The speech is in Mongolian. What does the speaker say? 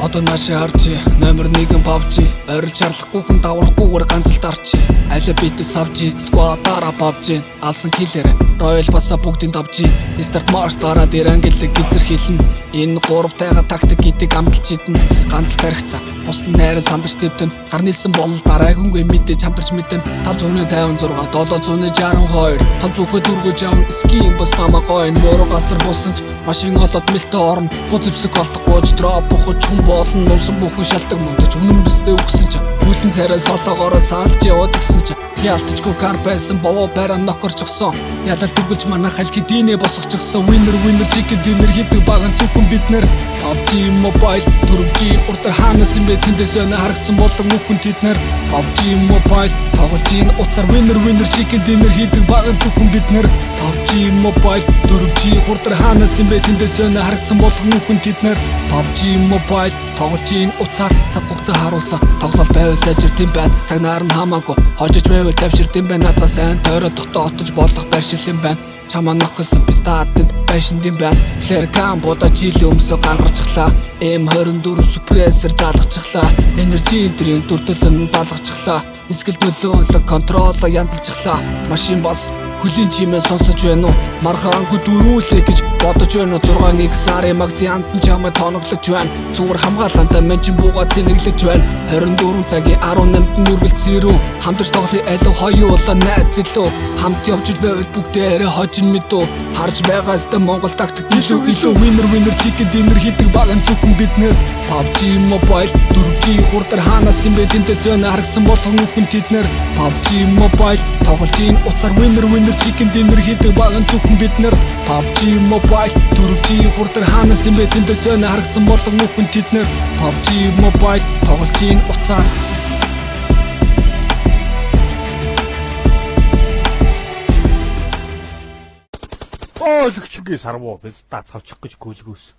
Одоо наашаа харчи номер 1 PUBG ойрол чарлахгүйхэн даврахгүйгээр ганц л дарчи аль бит савжи squad дараа PUBG алсан киллер Royal баса бүгдийн давжи Start March дараа дээр ангиллэг гизэр хийлнэ энэ 3-тайга тактик гэдэг амталж идэн ганц тархицаа бус найрал сандарч дэвтэн гар нийлсэн бол дараагүйн мэдээж хамтарч мэдэн 556 762 5 зүгөө дөргөж явна скин бас намаа гойн мөрө газар болсон ч машин олоод мэлтэ орно бузэвсэг олдохгүйж дроп бухаж хүн болно нуусан бүхэн шалтгаан мөдөж үнэн бистэй өгсөн ч хүлэн царай солоогоороо саалж яваад гисэн ч яалтчгүй кар байсан бовоо бараа нокорчсон ядал дүгэлж манайх аль хэдийнэ босгочихсон winner chicken dinner хийдэг баган зүгэн бид нэр PUBG Mobile 4G урдар хаанаас юм бэ тэндээс өнө харагдсан болон үхэн тэд нэр PUBG Mobile тоглож ийн уцаар winner chicken dinner хийдэг баган зүгэн бид нэр PUBG Mobile 4G урдар хаанаас юм бэ тэндээс өнө харагдсан болон үхэн тэд нэр PUBG Mobile тоглож ийн уцаар цаг хугацаа харуулсан тоглол байвал сайжирт юм байна цагнаар нь хамаагүй хожиж байвал тавширт юм байна надад сайн тойроо дотоотож болох байршил юм байна чамаа ноксон пистаатанд байшин юм байна плеер кам бодож жилийн өмсө гангарчихлаа M24 suppressor заалгачихлаа energy drink дүрдэлэн балгачихлаа скил нөлөөлөг контрол янзалчихлаа машин бас хүлийн чимээ сонсож байна уу маргаангүй дөрүүлээ гэж бодож байна 6-1 сарын магазинд чамаа тоноглож байна зүгээр хамгаалантаа менчин буугаа цэнэглэж байна 24 цагийн 18-нд нүргэлцээ рүү хамтарч тоглоё аль хоёулаа найз илүү хамт явж байвал бүгдээрээ хожин мэдүү харж байгааста Монгол тактик илүү winner chicken dinner хийдэг баган зүгэн бид нэр PUBG Mobile 4G хурдар хаанаас юм бэ тэндээс өнө харагдсан болгон үхэн тэд нэр PUBG Mobile тоглож ийн уцаар winner chicken dinner хийдэг баган зүгэн бид нэр PUBG Mobile 4G хурдар хаанаас юм бэ тэндээс өнө харагдсан болгон үхэн тэд нэр PUBG Mobile тоглож ийн уцаар Өлөгчнгийн сарвуу бис дацавчих гэж гүйлгөөс.